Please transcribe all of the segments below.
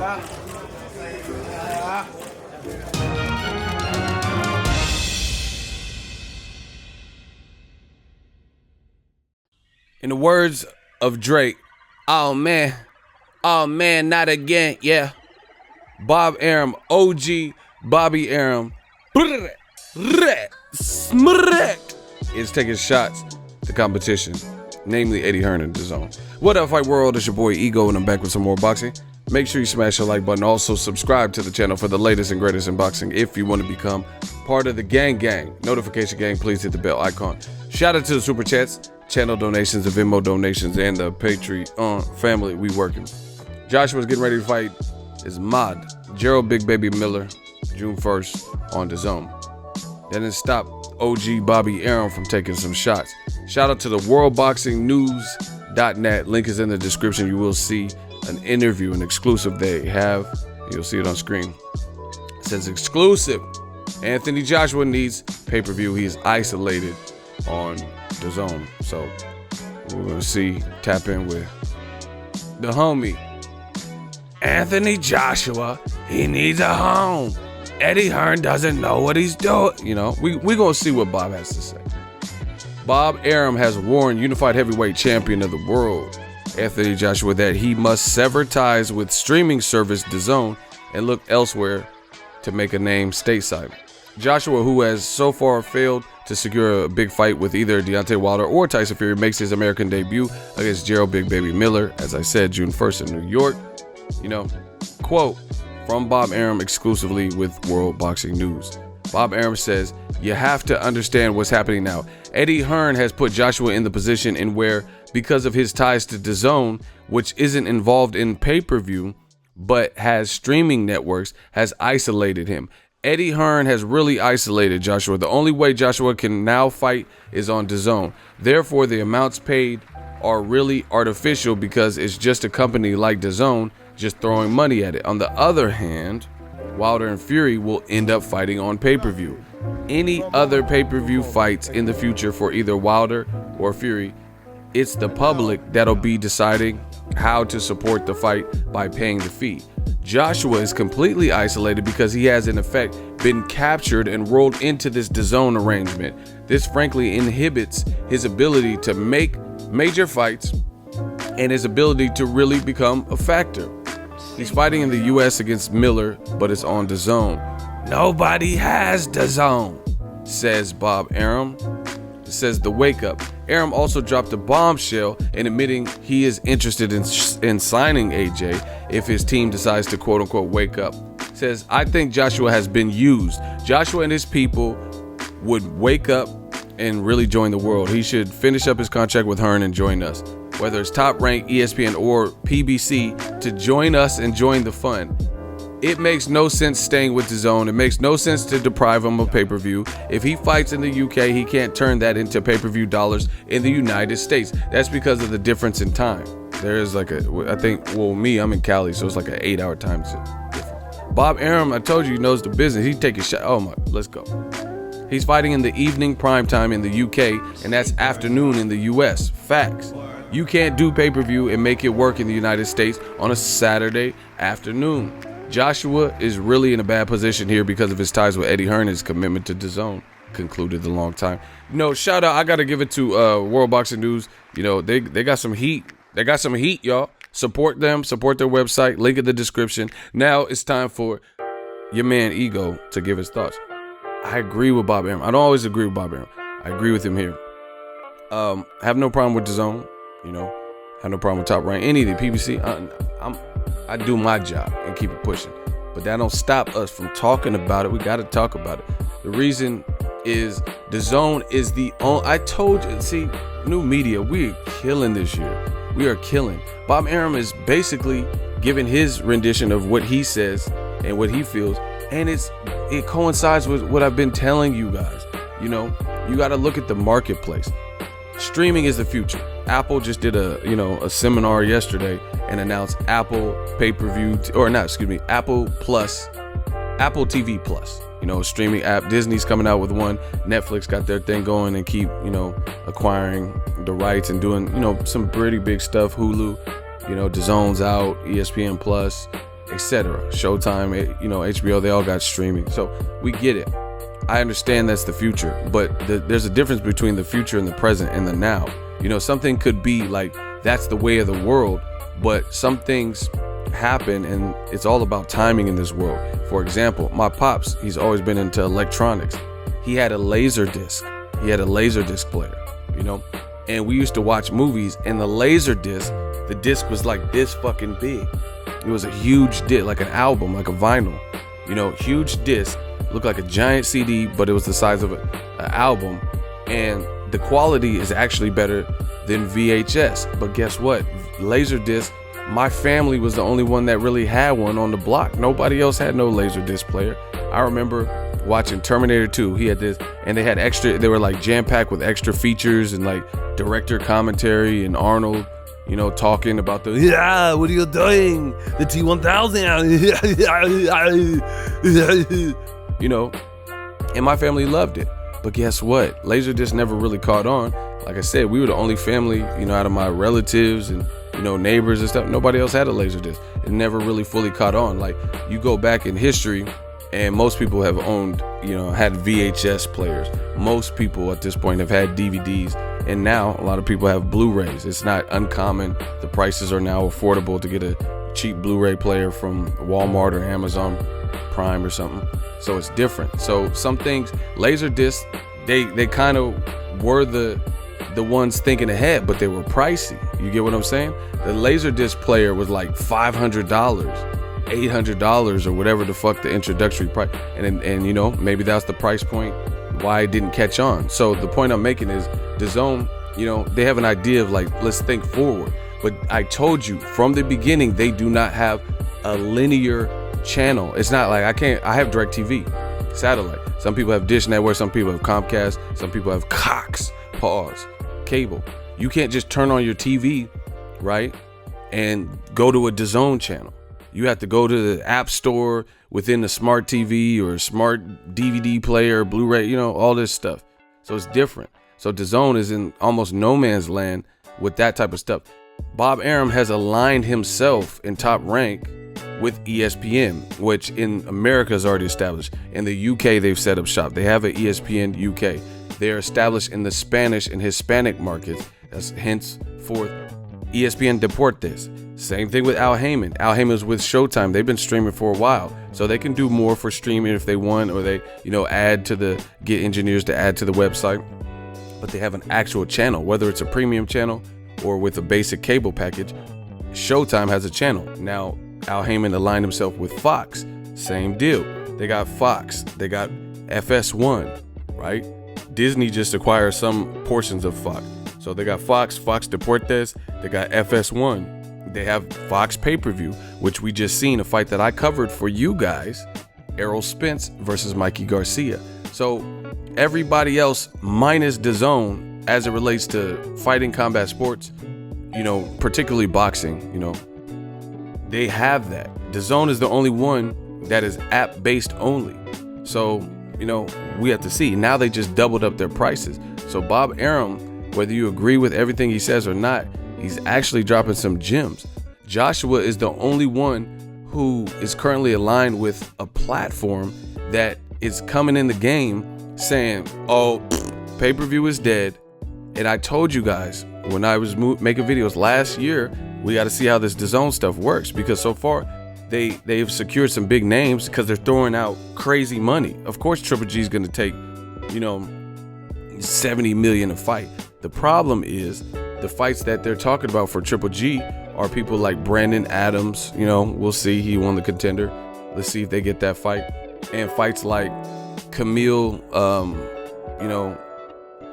In the words of Drake, oh man, not again, yeah. Bob Arum, OG Bobby Arum, is taking shots to competition, namely Eddie Hearn and Dazn. What up, Fight World? It's your boy Ego, and I'm back with some more boxing. Make sure you smash the like button. Also, subscribe to the channel for the latest and greatest in boxing if you want to become part of the gang. Notification gang, please hit the bell icon. Shout out to the Super Chats, channel donations, the Venmo donations, and the Patreon family. We working. Joshua's getting ready to fight is Mod Gerald Big Baby Miller, June 1st on Dazn. That didn't stop OG Bobby Arum from taking some shots. Shout out to the worldboxingnews.net. Link is in the description. You will see an interview, an exclusive they have. You'll see it on screen. It says exclusive. Anthony Joshua needs pay-per-view. He's isolated on Dazn. So we're going to see, tap in with the homie. Anthony Joshua, he needs a home. Eddie Hearn doesn't know what he's doing. You know, we're going to see what Bob has to say. Bob Arum has warned unified heavyweight champion of the world, Anthony Joshua, that he must sever ties with streaming service Dazn and look elsewhere to make a name stateside. Joshua, who has so far failed to secure a big fight with either Deontay Wilder or Tyson Fury, makes his American debut against Gerald Big Baby Miller, as I said, June 1st in New York. You know, quote from Bob Arum exclusively with World Boxing News. Bob Arum says, you have to understand what's happening now. Eddie Hearn has put Joshua in the position in where, because of his ties to Dazn, which isn't involved in pay-per-view, but has streaming networks, has isolated him. Eddie Hearn has really isolated Joshua. The only way Joshua can now fight is on Dazn. Therefore, the amounts paid are really artificial because it's just a company like Dazn just throwing money at it. On the other hand, Wilder and Fury will end up fighting on pay-per-view. Any other pay-per-view fights in the future for either Wilder or Fury, it's the public that'll be deciding how to support the fight by paying the fee. Joshua is completely isolated because he has in effect been captured and rolled into this Dazn arrangement. This frankly inhibits his ability to make major fights and his ability to really become a factor. He's fighting in the US against Miller, but it's on Dazn. Nobody has Dazn, says Bob Arum. It says the wake up. Arum also dropped a bombshell in admitting he is interested in signing AJ if his team decides to quote unquote wake up. Says, I think Joshua has been used. Joshua and his people would wake up and really join the world. He should finish up his contract with Hearn and join us. Whether it's Top Rank, ESPN, or PBC, to join us and join the fun. It makes no sense staying with Dazn. It makes no sense to deprive him of pay-per-view. If he fights in the UK, he can't turn that into pay-per-view dollars in the United States. That's because of the difference in time. There is like I'm in Cali, so it's like an 8-hour time difference. Bob Arum, I told you, he knows the business. He'd take a shot. Oh my, let's go. He's fighting in the evening prime time in the UK, and that's afternoon in the US. Facts. You can't do pay-per-view and make it work in the United States on a Saturday afternoon. Joshua is really in a bad position here because of his ties with Eddie Hearn and his commitment to Dazn. Concluded the long time. No, shout out. I got to give it to World Boxing News. You know, they got some heat. They got some heat, y'all. Support them. Support their website. Link in the description. Now it's time for your man Ego to give his thoughts. I agree with Bob Arum. I don't always agree with Bob Arum. I agree with him here. Have no problem with Dazn. You know, have no problem with Top Rank. Any of the PBC. I do my job and keep it pushing. But that don't stop us from talking about it. We got to talk about it. The reason is Dazn is the only. I told you. See, new media. We are killing this year. We are killing. Bob Arum is basically giving his rendition of what he says and what he feels, and it coincides with what I've been telling you guys. You know, you got to look at the marketplace. Streaming is the future. Apple just did a seminar yesterday and announced Apple pay-per-view Apple TV Plus. You know, streaming app. Disney's coming out with one. Netflix got their thing going and keep, acquiring the rights and doing, some pretty big stuff. Hulu, DAZN's out, ESPN Plus. etc. Showtime, HBO, they all got streaming. So we get it. I understand that's the future, but there's a difference between the future and the present and the now. Something could be like, that's the way of the world, but some things happen and it's all about timing in this world. For example, my pops, he's always been into electronics. He had a laser disc. He had a laser disc player, and we used to watch movies, and the laser disc, the disc was like this fucking big. It was a huge disc, like an album, like a vinyl, huge disc, looked like a giant CD, but it was the size of an album, and the quality is actually better than VHS. But guess what? Laser disc, my family was the only one that really had one on the block. Nobody else had no laser disc player. I remember watching Terminator 2. He had this, and they had extra, they were like jam-packed with extra features and like director commentary and Arnold, talking about what are you doing? The T-1000. And my family loved it. But guess what? Laserdisc never really caught on. Like I said, we were the only family, out of my relatives and, neighbors and stuff. Nobody else had a Laserdisc. It never really fully caught on. Like, you go back in history, and most people have owned, had VHS players. Most people at this point have had DVDs. And now a lot of people have Blu-rays. It's not uncommon. The prices are now affordable to get a cheap Blu-ray player from Walmart or Amazon Prime or something. So it's different. So some things, Laserdisc, they kind of were the ones thinking ahead, but they were pricey. You get what I'm saying? The Laserdisc player was like $500, $800, or whatever the fuck the introductory price. And maybe that's the price point why it didn't catch on. So the point I'm making is Dazn, they have an idea of like, let's think forward. But I told you from the beginning, they do not have a linear channel. It's not like I have DirecTV, satellite. Some people have Dish Network, some people have Comcast, some people have Cox, cable. You can't just turn on your TV, right, and go to a Dazn channel. You have to go to the app store within the smart TV or smart DVD player, Blu-ray, all this stuff. So it's different. So Dazn is in almost no man's land with that type of stuff. Bob Arum has aligned himself in top rank with ESPN, which in America is already established. In the UK, they've set up shop. They have an ESPN UK. They are established in the Spanish and Hispanic markets. That's henceforth ESPN Deportes. Same thing with Al Heyman. Al Heyman's with Showtime. They've been streaming for a while, so they can do more for streaming if they want, or they, get engineers to add to the website. But they have an actual channel, whether it's a premium channel or with a basic cable package. Showtime has a channel. Now, Al Heyman aligned himself with Fox. Same deal. They got Fox. They got FS1, right? Disney just acquired some portions of Fox. So they got Fox Deportes. They got FS1. They have Fox pay-per-view, which we just seen a fight that I covered for you guys. Errol Spence versus Mikey Garcia. So everybody else minus Dazn, as it relates to fighting combat sports, particularly boxing, they have that. Dazn is the only one that is app-based only. So, we have to see. Now they just doubled up their prices. So Bob Arum, whether you agree with everything he says or not, he's actually dropping some gems. Joshua is the only one who is currently aligned with a platform that is coming in the game saying, oh, pay-per-view is dead. And I told you guys when I was making videos last year, we got to see how this Dazn stuff works, because so far they've secured some big names because they're throwing out crazy money. Of course, Triple G is going to take, $70 million a fight. The problem is the fights that they're talking about for Triple G are people like Brandon Adams. We'll see. He won the Contender. Let's see if they get that fight. And fights like Camille,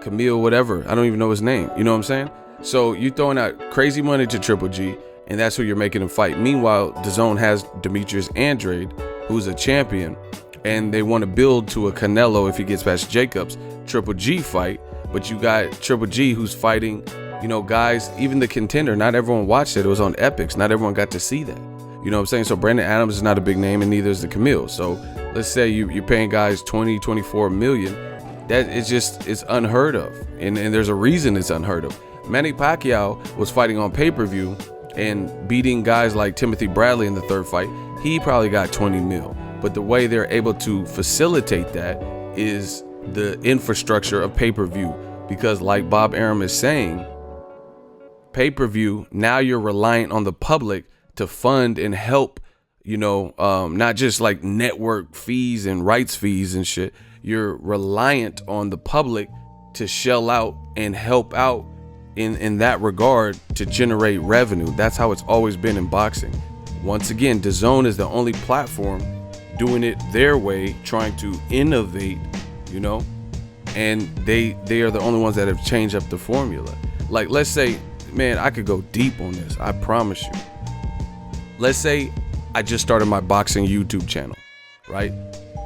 Camille whatever. I don't even know his name. You know what I'm saying? So you're throwing out crazy money to Triple G, and that's who you're making him fight. Meanwhile, Dazn has Demetrius Andrade, who's a champion, and they want to build to a Canelo, if he gets past Jacobs, Triple G fight. But you got Triple G who's fighting, guys, even the Contender, not everyone watched it. It was on Epics. Not everyone got to see that. You know what I'm saying? So Brandon Adams is not a big name, and neither is the Camille. So let's say you're paying guys 20, 24 million. That is just, it's unheard of. And there's a reason it's unheard of. Manny Pacquiao was fighting on pay-per-view and beating guys like Timothy Bradley in the third fight. he probably got 20 mil. But the way they're able to facilitate that is the infrastructure of pay-per-view. Because like Bob Arum is saying, pay-per-view, now you're reliant on the public to fund and help, not just like network fees and rights fees and shit. You're reliant on the public to shell out and help out in that regard to generate revenue. That's how it's always been in boxing. Once again, Dazn is the only platform doing it their way, trying to innovate, and they are the only ones that have changed up the formula. Like, let's say, man, I could go deep on this, I promise you. Let's say I just started my boxing YouTube channel, right?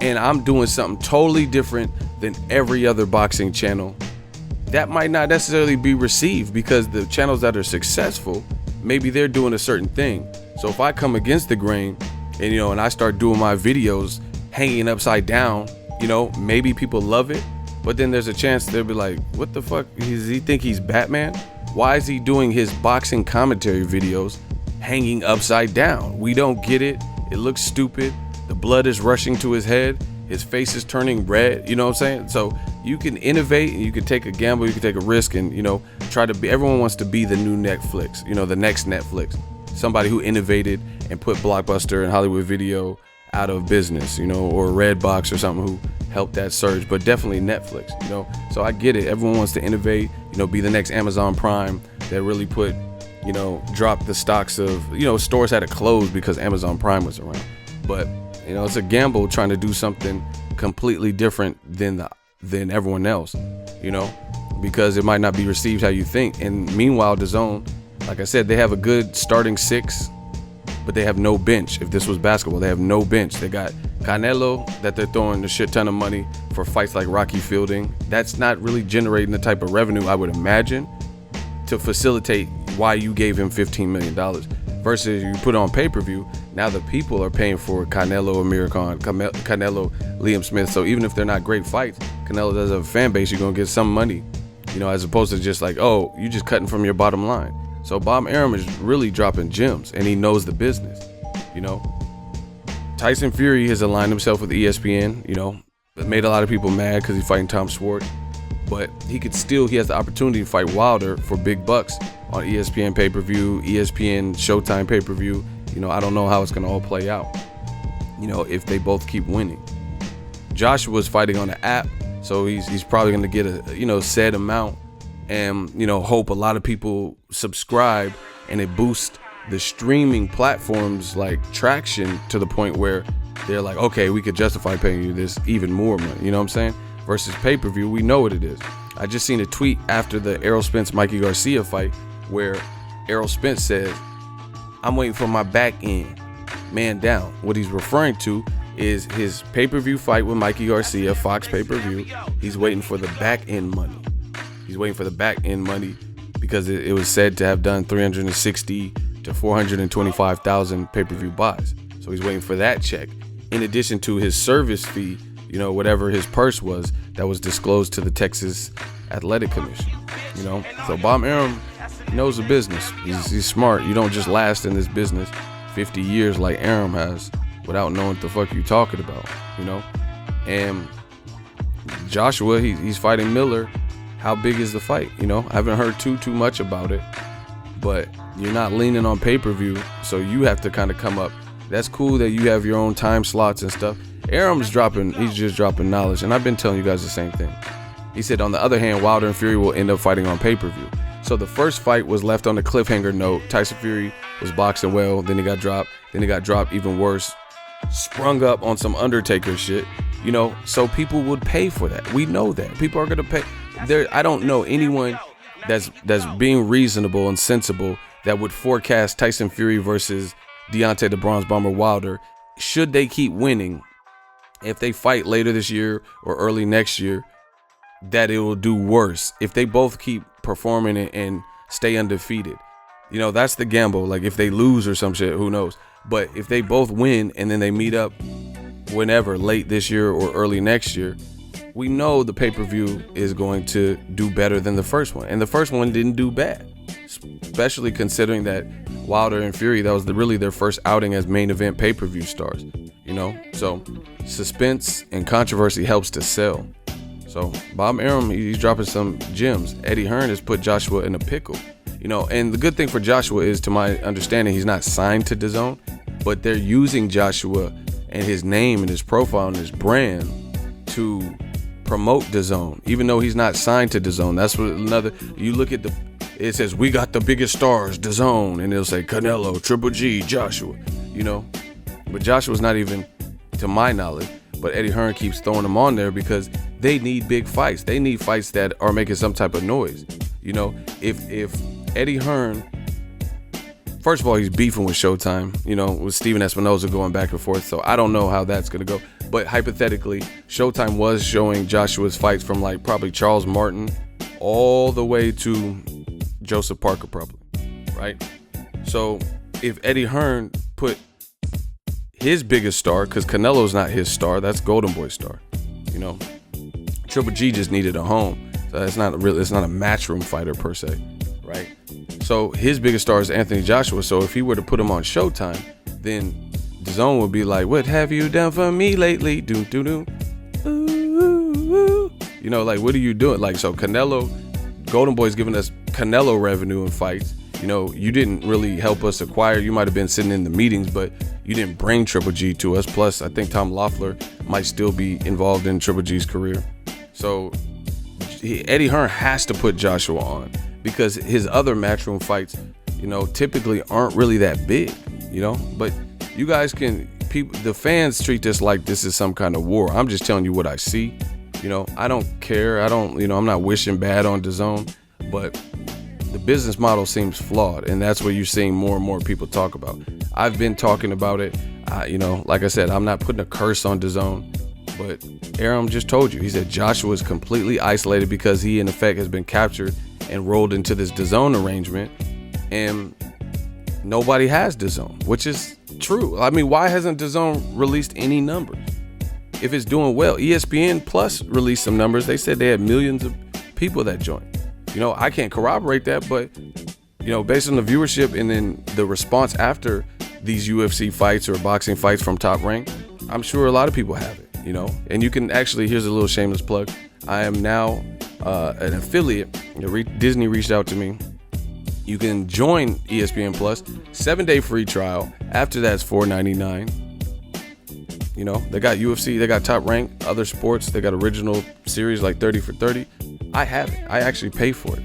And I'm doing something totally different than every other boxing channel. That might not necessarily be received, because the channels that are successful, maybe they're doing a certain thing. So if I come against the grain and I start doing my videos hanging upside down, maybe people love it, but then there's a chance they'll be like, what the fuck, does he think he's Batman? Why is he doing his boxing commentary videos hanging upside down? We don't get it. It looks stupid. The blood is rushing to his head. His face is turning red. You know what I'm saying? So you can innovate and you can take a gamble, you can take a risk, and try to be, everyone wants to be the new Netflix, the next Netflix. Somebody who innovated and put Blockbuster and Hollywood Video out of business, or Redbox or something, who helped that surge, but definitely Netflix, So I get it. Everyone wants to innovate, be the next Amazon Prime that really put, drop the stocks of, stores had to close because Amazon Prime was around. But, it's a gamble trying to do something completely different than everyone else, because it might not be received how you think. And meanwhile, Dazn, like I said, they have a good starting six, but they have no bench. If this was basketball, they have no bench. They got Canelo that they're throwing a shit ton of money for fights like Rocky Fielding. That's not really generating the type of revenue I would imagine to facilitate why you gave him $15 million. Versus you put on pay-per-view, now the people are paying for Canelo, Amir Khan, Canelo, Liam Smith. So even if they're not great fights, Canelo does have a fan base, you're gonna get some money, as opposed to just like, oh, you just cutting from your bottom line. So Bob Arum is really dropping gems, and he knows the business. Tyson Fury has aligned himself with ESPN. It made a lot of people mad because he's fighting Tom Schwartz, but he has the opportunity to fight Wilder for big bucks on ESPN pay-per-view, ESPN Showtime pay-per-view. I don't know how it's gonna all play out, if they both keep winning. Joshua's fighting on the app, so he's probably gonna get a set amount, and hope a lot of people subscribe, and it boosts the streaming platforms like traction to the point where they're like, okay, we could justify paying you this even more money, you know what I'm saying? Versus pay-per-view, we know what it is. I just seen a tweet after the Errol Spence Mikey Garcia fight where Errol Spence said, I'm waiting for my back end man down. What he's referring to is his pay-per-view fight with Mikey Garcia, Fox pay-per-view. He's waiting for the back end money. He's waiting for the back end money because it was said to have done 360 to 425,000 pay-per-view buys. So he's waiting for that check, in addition to his service fee, whatever his purse was that was disclosed to the Texas Athletic Commission. So Bob Arum knows the business. He's smart. You don't just last in this business 50 years like Arum has without knowing what the fuck you talking about, And Joshua, he's fighting Miller. How big is the fight? I haven't heard too much about it, but you're not leaning on pay-per-view, so you have to kind of come up. That's cool that you have your own time slots and stuff. Arum's he's just dropping knowledge, and I've been telling you guys the same thing. He said, on the other hand, Wilder and Fury will end up fighting on pay-per-view. So the first fight was left on a cliffhanger note. Tyson Fury was boxing well, then he got dropped even worse, sprung up on some Undertaker shit, so people would pay for that. We know that. People are going to pay. I don't know anyone that's being reasonable and sensible that would forecast Tyson Fury versus Deontay the Bronze Bomber Wilder, should they keep winning, if they fight later this year or early next year, that it will do worse if they both keep performing and stay undefeated. That's the gamble. Like, if they lose or some shit, who knows? But if they both win and then they meet up whenever, late this year or early next year, we know the pay-per-view is going to do better than the first one. And the first one didn't do bad, especially considering that Wilder and Fury, that was really their first outing as main event pay-per-view stars. So suspense and controversy helps to sell. So Bob Arum, he's dropping some gems. Eddie Hearn has put Joshua in a pickle. And the good thing for Joshua is, to my understanding, he's not signed to Dazn, but they're using Joshua and his name and his profile and his brand to promote Dazn, even though he's not signed to Dazn. That's what you look at it says, we got the biggest stars, Dazn, and it'll say Canelo, Triple G, Joshua, but Joshua's not even, to my knowledge, but Eddie Hearn keeps throwing them on there because they need big fights. They need fights that are making some type of noise. If Eddie Hearn, first of all, he's beefing with Showtime, with Steven Espinoza going back and forth. So I don't know how that's going to go. But hypothetically, Showtime was showing Joshua's fights from like probably Charles Martin all the way to Joseph Parker, probably, right? So if Eddie Hearn put his biggest star, because Canelo's not his star, that's Golden Boy's star, Triple G just needed a home. So it's not a matchroom fighter per se, right? So his biggest star is Anthony Joshua. So if he were to put him on Showtime, then Dazn would be like, what have you done for me lately? Do do do. Like, what are you doing? Like, so Canelo, Golden Boy's giving us Canelo revenue in fights. You didn't really help us acquire. You might have been sitting in the meetings, but you didn't bring Triple G to us. Plus, I think Tom Loeffler might still be involved in Triple G's career. So Eddie Hearn has to put Joshua on because his other matchroom fights, typically aren't really that big, But you guys the fans treat this like this is some kind of war. I'm just telling you what I see. I don't care. I'm not wishing bad on Dazn, but the business model seems flawed, and that's what you're seeing more and more people talk about. I've been talking about it. Like I said, I'm not putting a curse on Dazn, but Arum just told you. He said Joshua is completely isolated because he, in effect, has been captured and rolled into this Dazn arrangement, and nobody has Dazn, which is true. I mean, why hasn't Dazn released any numbers? If it's doing well, ESPN Plus released some numbers. They said they had millions of people that joined. I can't corroborate that, but based on the viewership and then the response after these UFC fights or boxing fights from Top Rank, I'm sure a lot of people have it, and you can actually, here's a little shameless plug. I am now an affiliate. Disney reached out to me. You can join ESPN Plus, 7-day free trial. After that, it's $4.99. They got UFC, they got Top Rank, other sports, they got original series like 30 for 30. I have it. I actually pay for it,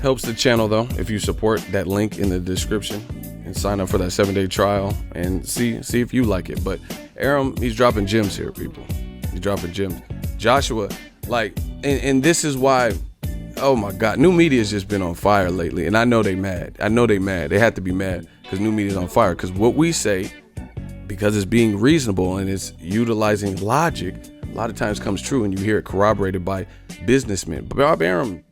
Helps the channel though if you support that link in the description and sign up for that 7-day trial and see if you like it. But Arum, he's dropping gems here, people. He's dropping gems. Joshua, and this is why, oh my God, new media has just been on fire lately, and I know they mad. They have to be mad because new media's on fire. Because what we say, because it's being reasonable and it's utilizing logic, a lot of times comes true, and you hear it corroborated by businessmen. But Bob Arum,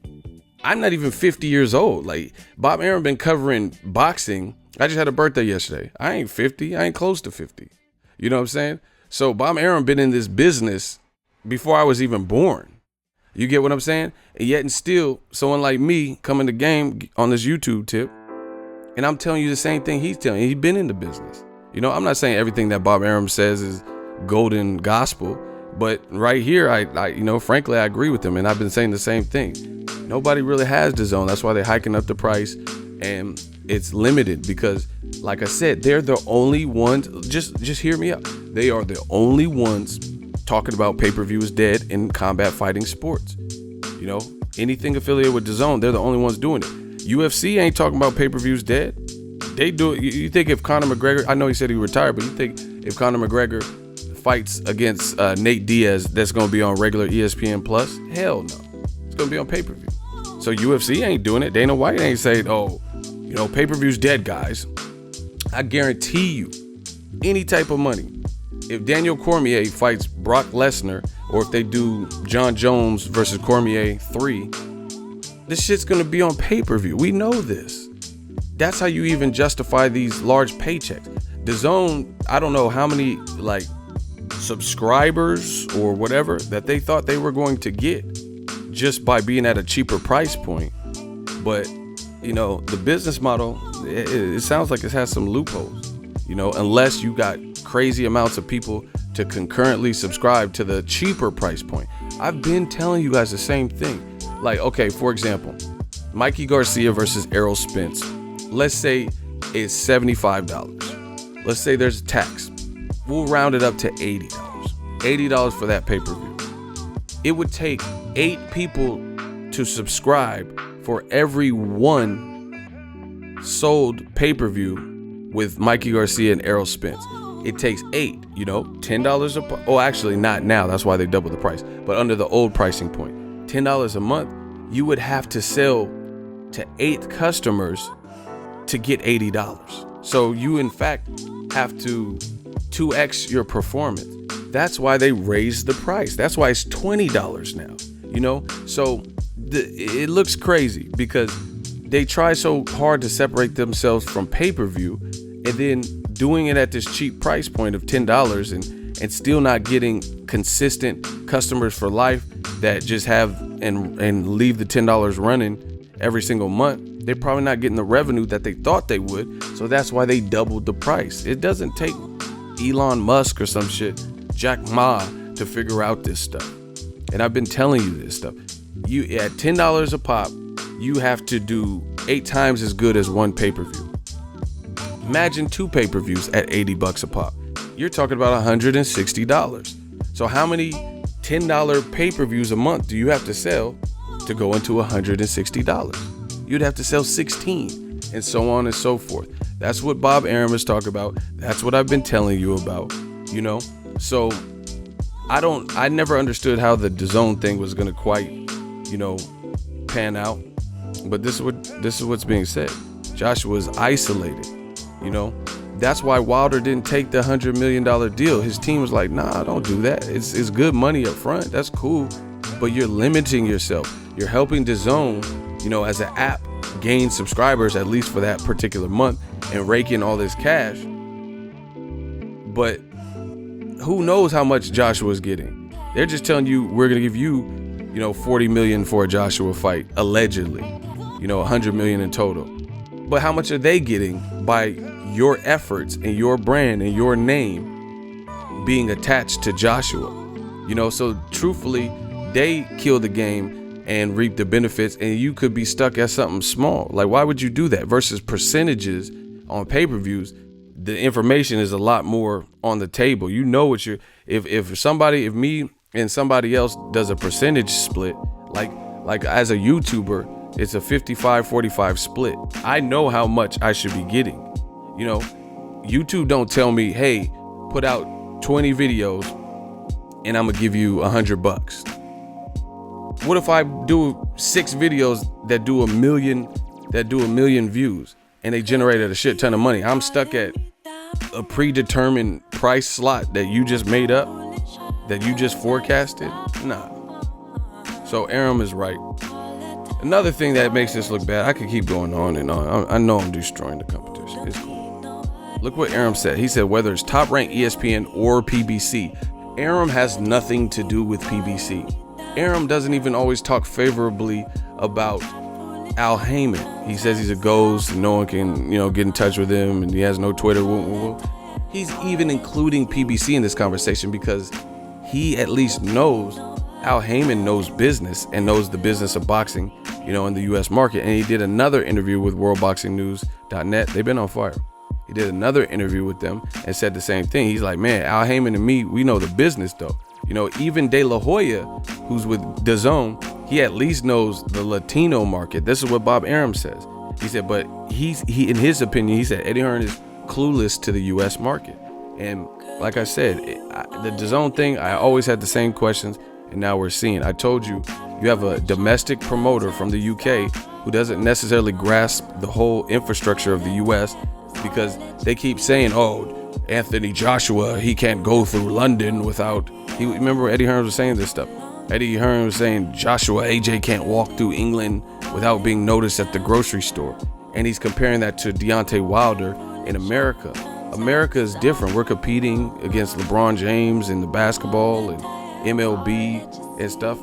I'm not even 50 years old. Like, Bob Arum been covering boxing. I just had a birthday yesterday. I ain't 50. I ain't close to 50. You know what I'm saying? So Bob Arum been in this business before I was even born. You get what I'm saying? And yet and still, someone like me come in the game on this YouTube tip, and I'm telling you the same thing he's telling you. He's been in the business. I'm not saying everything that Bob Arum says is golden gospel, but right here, I frankly, I agree with him, and I've been saying the same thing. Nobody really has Dazn. That's why they're hiking up the price, and it's limited because, like I said, they're the only ones. Just hear me out. They are the only ones talking about pay-per-view is dead in combat fighting sports. Anything affiliated with Dazn, they're the only ones doing it. UFC ain't talking about pay-per-views dead. They do it. You think if Conor McGregor, I know he said he retired, but you think if Conor McGregor fights against Nate Diaz, that's going to be on regular ESPN Plus? Hell no. It's going to be on pay-per-view. So UFC ain't doing it. Dana White ain't saying, pay-per-view's dead, guys. I guarantee you, any type of money, if Daniel Cormier fights Brock Lesnar, or if they do John Jones versus Cormier 3, this shit's going to be on pay-per-view. We know this. That's how you even justify these large paychecks. Dazn, I don't know how many subscribers or whatever that they thought they were going to get just by being at a cheaper price point. But the business model, it sounds like it has some loopholes, you know, unless you got crazy amounts of people to concurrently subscribe to the cheaper price point. I've been telling you guys the same thing. Like, okay, for example, Mikey Garcia versus Errol Spence. Let's say it's $75. Let's say there's a tax. We'll round it up to $80. $80 for that pay-per-view. It would take 8 people to subscribe for every one sold pay-per-view with Mikey Garcia and Errol Spence. It takes 8, you know, $10 a pop. Oh, actually not now. That's why they doubled the price. But under the old pricing point, $10 a month, you would have to sell to 8 customers to get $80. So you, in fact, have to 2x your performance. That's why they raised the price. That's why it's $20 now, you know? So it looks crazy because they try so hard to separate themselves from pay-per-view, and then doing it at this cheap price point of $10 and still not getting consistent customers for life that just have and leave the $10 running every single month. They're probably not getting the revenue that they thought they would. So that's why they doubled the price. It doesn't take Elon Musk or some shit, Jack Ma, to figure out this stuff. And I've been telling you this stuff. You at $10 a pop, you have to do 8 times as good as one pay-per-view. Imagine 2 pay-per-views at $80 a pop. You're talking about $160. So how many $10 pay-per-views a month do you have to sell to go into $160? You'd have to sell 16, and so on and so forth. That's what Bob Arum is talking about. That's what I've been telling you about, you know? So I never understood how the Dazn thing was going to quite, you know, pan out. But this is what's being said. Joshua's isolated, you know? That's why Wilder didn't take the $100 million deal. His team was like, nah, don't do that. It's good money up front. That's cool. But you're limiting yourself. You're helping Dazn, you know, as an app, gain subscribers, at least for that particular month, and rake in all this cash. But who knows how much Joshua's getting? They're just telling you, we're going to give you, you know, $40 million for a Joshua fight, allegedly, you know, $100 million in total. But how much are they getting by your efforts and your brand and your name being attached to Joshua? You know, so truthfully, they kill the game and reap the benefits, and you could be stuck at something small. Like, why would you do that? Versus percentages on pay-per-views, the information is a lot more on the table. You know what you're, if me and somebody else does a percentage split, like as a YouTuber, it's a 55-45 split. I know how much I should be getting. You know, YouTube don't tell me, hey, put out 20 videos and I'm gonna give you $100. What if I do 6 videos that do a million views and they generated a shit ton of money? I'm stuck at a predetermined price slot that you just made up, that you just forecasted. Nah. So Arum is right. Another thing that makes this look bad, I could keep going on and on. I know I'm destroying the competition. It's cool. Look what Arum said. He said whether it's top-ranked ESPN or PBC, Arum has nothing to do with PBC. Arum doesn't even always talk favorably about Al Heyman. He says he's a ghost and no one can, you know, get in touch with him, and he has no Twitter. He's even including PBC in this conversation because he at least knows Al Heyman knows business and knows the business of boxing, you know, in the U.S. market. And he did another interview with worldboxingnews.net. They've been on fire. He did another interview with them and said the same thing. He's like, man, Al Heyman and me, we know the business though. You know, even De La Hoya, who's with Dazn, he at least knows the Latino market. This is what Bob Arum says. He said, but he in his opinion, he said Eddie Hearn is clueless to the U.S. market. And like I said, the Dazn thing, I always had the same questions, and now we're seeing. I told you, you have a domestic promoter from the UK who doesn't necessarily grasp the whole infrastructure of the U.S. because they keep saying, oh, Anthony Joshua, he can't go through London without. Remember Eddie Hearn was saying this stuff. Eddie Hearn was saying Joshua AJ can't walk through England without being noticed at the grocery store. And he's comparing that to Deontay Wilder in America. America is different. We're competing against LeBron James in the basketball and MLB and stuff.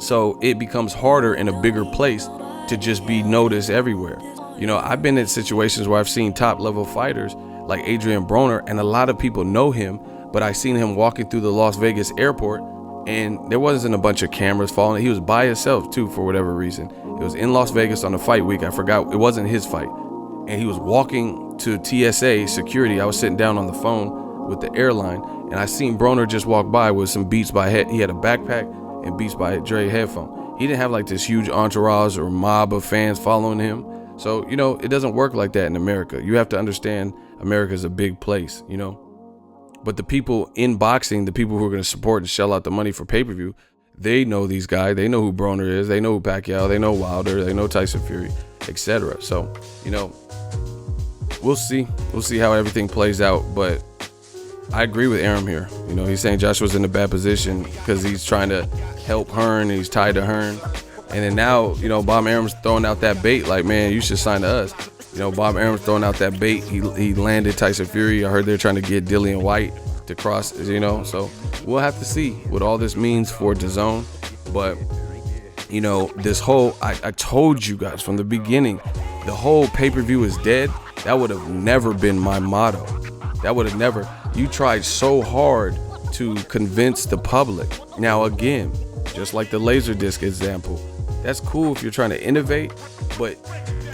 So it becomes harder in a bigger place to just be noticed everywhere. You know, I've been in situations where I've seen top level fighters like Adrian Broner, and a lot of people know him, but I seen him walking through the Las Vegas airport, and there wasn't a bunch of cameras following. He was by himself too, for whatever reason. It was in Las Vegas on a fight week. I forgot, it wasn't his fight. And he was walking to TSA security. I was sitting down on the phone with the airline, and I seen Broner just walk by with some Beats by Head. He had a backpack and Beats by Dre headphone. He didn't have like this huge entourage or mob of fans following him. So, you know, it doesn't work like that in America. You have to understand America's a big place, you know. But the people in boxing, the people who are going to support and shell out the money for pay-per-view, they know these guys. They know who Broner is. They know who Pacquiao. They know Wilder. They know Tyson Fury, etc. So, you know, we'll see. We'll see how everything plays out. But I agree with Arum here. You know, he's saying Joshua's in a bad position because he's trying to help Hearn. And he's tied to Hearn. And then now, you know, Bob Arum's throwing out that bait like, man, you should sign to us. You know, Bob Arum's throwing out that bait. He landed Tyson Fury. I heard they're trying to get Dillian White to cross, you know. So we'll have to see what all this means for Dazn. But, you know, this whole, I told you guys from the beginning, the whole pay-per-view is dead. That would have never been my motto. That would have never. You tried so hard to convince the public. Now, again, just like the Laserdisc example, that's cool if you're trying to innovate, but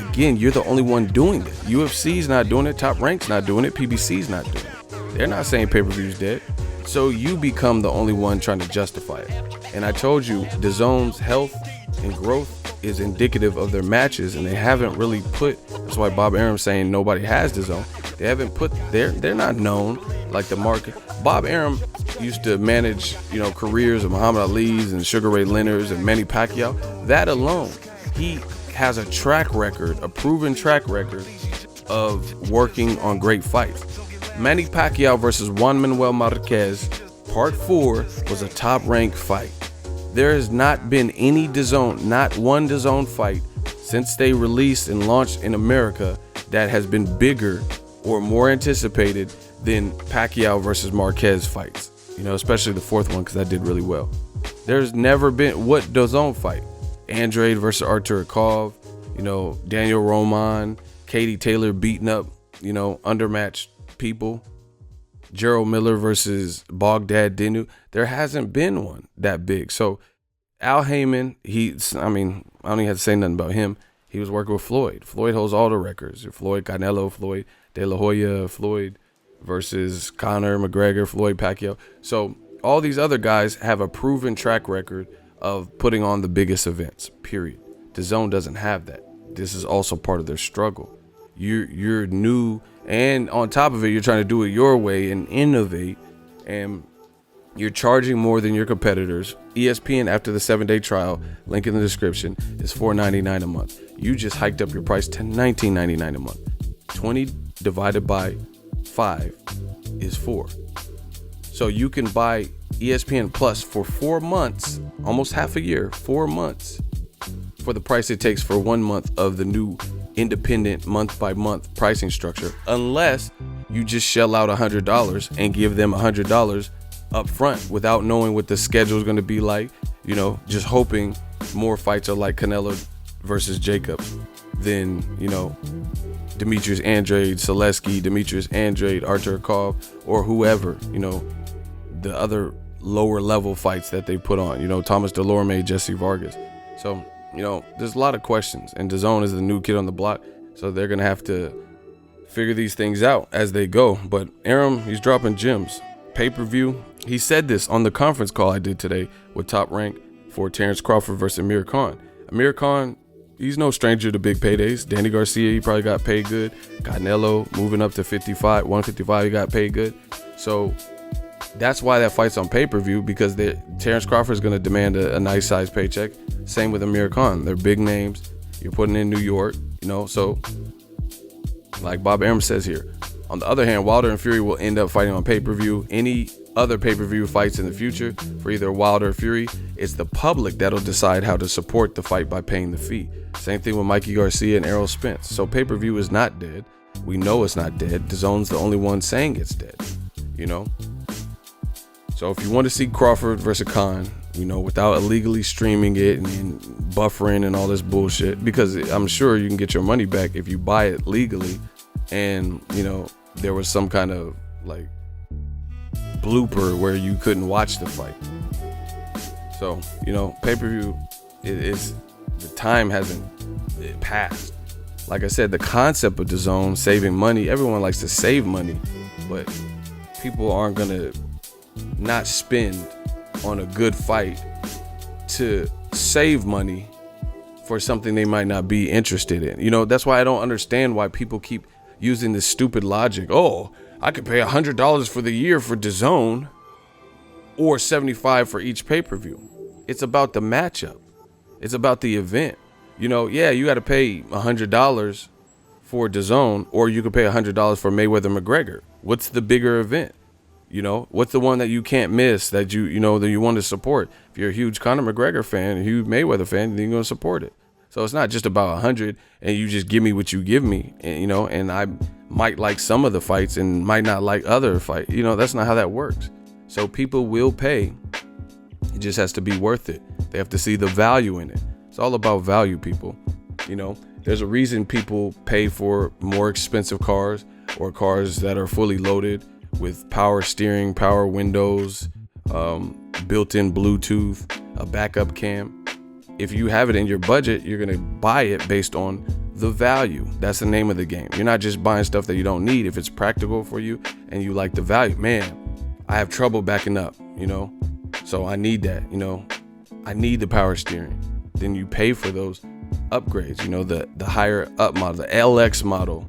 again, you're the only one doing it. UFC's not doing it, Top Rank's not doing it, PBC's not doing it. They're not saying pay-per-view's dead. So you become the only one trying to justify it. And I told you, DAZN's health and growth is indicative of their matches, and they haven't really put, that's why Bob Arum's saying nobody has DAZN. They haven't put, they're not known like the market. Bob Arum used to manage, you know, careers of Muhammad Ali's and Sugar Ray Leonard's and Manny Pacquiao. That alone, he has a track record, a proven track record of working on great fights. Manny Pacquiao versus Juan Manuel Marquez, part 4, was a top-ranked fight. There has not been any DAZN, not one DAZN fight since they released and launched in America that has been bigger or more anticipated than Pacquiao versus Marquez fights. You know, especially the 4th one, because that did really well. There's never been, what DAZN fight? Andrade versus Artur Kov, you know, Daniel Roman, Katie Taylor beating up, you know, undermatched people. Gerald Miller versus Baghdad Dinu. There hasn't been one that big. So Al Heyman, I don't even have to say nothing about him. He was working with Floyd. Floyd holds all the records. Floyd Canelo, Floyd De La Hoya, Floyd versus Conor McGregor, Floyd Pacquiao. So all these other guys have a proven track record of putting on the biggest events, period. DAZN doesn't have that. This is also part of their struggle. You're new, and on top of it, you're trying to do it your way and innovate, and you're charging more than your competitors. ESPN, after the 7-day trial, link in the description, is $4.99 a month. You just hiked up your price to $19.99 a month. 20 divided by 5 is 4. So you can buy ESPN Plus for 4 months, almost half a year, 4 months, for the price it takes for 1 month of the new independent month-by-month pricing structure, unless you just shell out $100 and give them $100 up front without knowing what the schedule is going to be like, you know, just hoping more fights are like Canelo versus Jacobs than, you know, Demetrius Andrade, Selesky, Demetrius Andrade, Artur Kov, or whoever, you know, the other lower level fights that they put on, you know, Thomas Delorme, Jesse Vargas. So, you know, there's a lot of questions, and DAZN is the new kid on the block, so they're going to have to figure these things out as they go. But Arum, he's dropping gems. Pay-per-view, he said this on the conference call I did today with Top Rank for Terrence Crawford versus Amir Khan. Amir Khan, he's no stranger to big paydays. Danny Garcia, he probably got paid good. Canelo moving up to 155, he got paid good. So that's why that fight's on pay-per-view, because Terrence Crawford is going to demand a nice size paycheck. Same with Amir Khan. They're big names. You're putting in New York, you know. So like Bob Arum says here, on the other hand, Wilder and Fury will end up fighting on pay-per-view. Any other pay-per-view fights in the future for either Wilder or Fury, it's the public that'll decide how to support the fight by paying the fee. Same thing with Mikey Garcia and Errol Spence. So pay-per-view is not dead. We know it's not dead. DAZN's the only one saying it's dead, you know. So if you want to see Crawford versus Khan, without illegally streaming it and buffering and all this bullshit, because I'm sure you can get your money back if you buy it legally and there was some kind of like blooper where you couldn't watch the fight. So pay-per-view is the time hasn't passed. Like I said, the concept of DAZN saving money, everyone likes to save money, but people aren't gonna not spend on a good fight to save money for something they might not be interested in. That's why I don't understand why people keep using this stupid logic. Oh, I could pay $100 for the year for DAZN or $75 for each pay-per-view. It's about the matchup. It's about the event. You got to pay $100 for DAZN, or you could pay $100 for Mayweather McGregor. What's the bigger event? What's the one that you can't miss, that that you want to support? If you're a huge Conor McGregor fan, a huge Mayweather fan, then you're going to support it. So it's not just about 100 and you just give me what you give me, and I might like some of the fights and might not like other fights. That's not how that works. So people will pay. It just has to be worth it. They have to see the value in it. It's all about value, people. There's a reason people pay for more expensive cars, or cars that are fully loaded with power steering, power windows, built-in Bluetooth, a backup cam. If you have it in your budget, you're going to buy it based on the value. That's the name of the game. You're not just buying stuff that you don't need. If it's practical for you and you like the value, man, I have trouble backing up, so I need that, I need the power steering. Then you pay for those upgrades, the higher up model, the LX model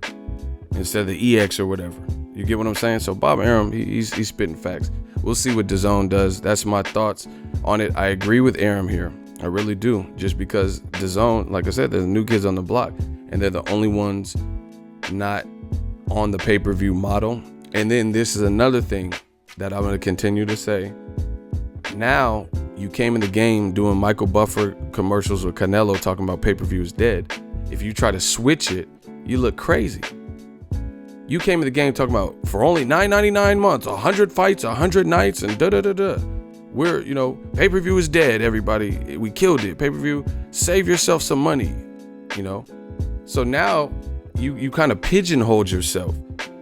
instead of the EX or whatever. You get what I'm saying? So Bob Arum, he's spitting facts. We'll see what DAZN does. That's my thoughts on it. I agree with Arum here. I really do. Just because DAZN, like I said, there's new kids on the block, and they're the only ones not on the pay-per-view model. And then this is another thing that I'm going to continue to say. Now, you came in the game doing Michael Buffer commercials with Canelo talking about pay-per-view is dead. If you try to switch it, you look crazy. You came in the game talking about for only $9.99 months, 100 fights, 100 nights, and da-da-da-da. We're, pay-per-view is dead, everybody. We killed it. Pay-per-view, save yourself some money, So now you kind of pigeonholed yourself.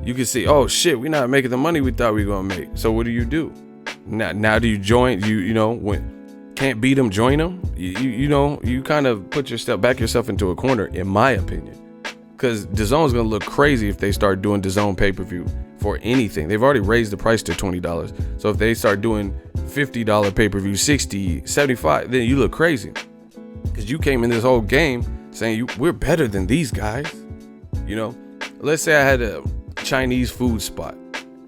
You can see, oh shit, we're not making the money we thought we were gonna make. So what do? Now do you join? When can't beat them, join them. You kind of back yourself into a corner, in my opinion, because DAZN is gonna look crazy if they start doing DAZN pay-per-view for anything. They've already raised the price to $20. So if they start doing $50 pay-per-view, $60, $75, then you look crazy, because you came in this whole game saying we're better than these guys. Let's say I had a Chinese food spot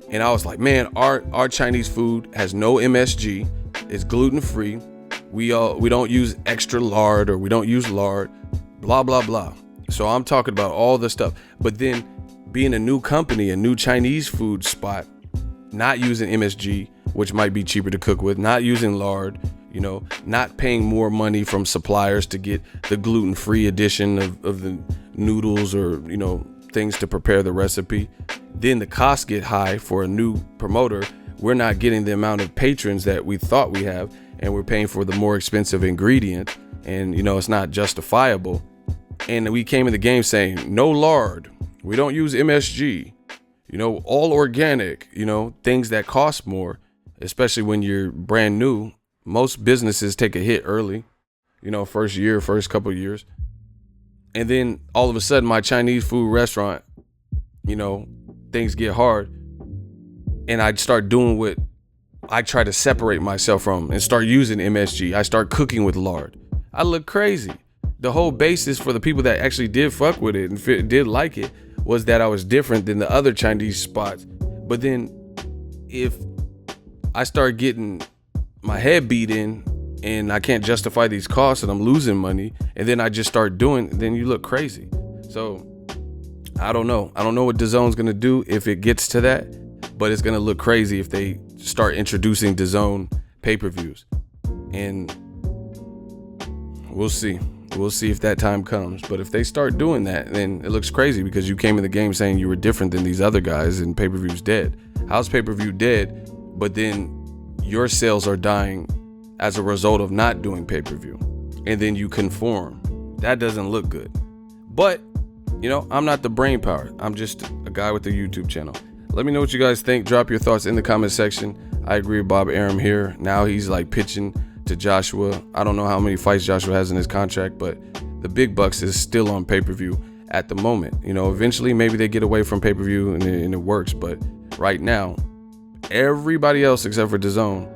and I was like, man, our Chinese food has no MSG, it's gluten-free, we don't use extra lard, or we don't use lard, blah blah blah. So I'm talking about all the stuff. But then being a new company, a new Chinese food spot, not using MSG, which might be cheaper to cook with, not using lard, not paying more money from suppliers to get the gluten-free edition of the noodles, or things to prepare the recipe. Then the costs get high for a new promoter. We're not getting the amount of patrons that we thought we have, and we're paying for the more expensive ingredient, and it's not justifiable. And we came in the game saying no lard, we don't use MSG, all organic, things that cost more, especially when you're brand new. Most businesses take a hit early, first couple years. And then all of a sudden, my Chinese food restaurant, things get hard, and I start doing what I try to separate myself from and start using MSG. I start cooking with lard. I look crazy. The whole basis for the people that actually did fuck with it and did like it was that I was different than the other Chinese spots. But then if I start getting my head beat in and I can't justify these costs and I'm losing money, and then I just start doing, then you look crazy. So I don't know. I don't know what DAZN's going to do if it gets to that, but it's going to look crazy if they start introducing DAZN pay-per-views. And we'll see. We'll see if that time comes. But if they start doing that, then it looks crazy, because you came in the game saying you were different than these other guys and pay-per-view's dead. How's pay-per-view dead, but then your sales are dying as a result of not doing pay-per-view, and then you conform. That doesn't look good. But, you know, I'm not the brain power. I'm just a guy with a YouTube channel. Let me know what you guys think. Drop your thoughts in the comment section. I agree with Bob Arum here. Now he's like pitching to Joshua. I don't know how many fights Joshua has in his contract, but the big bucks is still on pay-per-view at the moment. You know, eventually maybe they get away from pay-per-view and it works, but right now, everybody else except for Dazn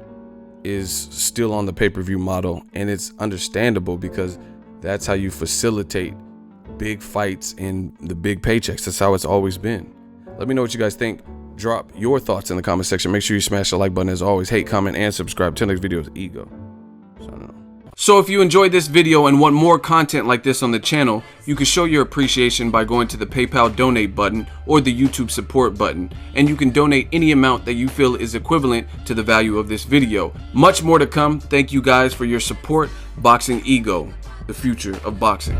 is still on the pay-per-view model, and it's understandable because that's how you facilitate big fights and the big paychecks. That's how it's always been. Let me know what you guys think. Drop your thoughts in the comment section. Make sure you smash the like button as always. Hate, comment, and subscribe. Till next video is Ego. So if you enjoyed this video and want more content like this on the channel, you can show your appreciation by going to the PayPal donate button or the YouTube support button, and you can donate any amount that you feel is equivalent to the value of this video. Much more to come. Thank you guys for your support. Boxing Ego, the future of boxing.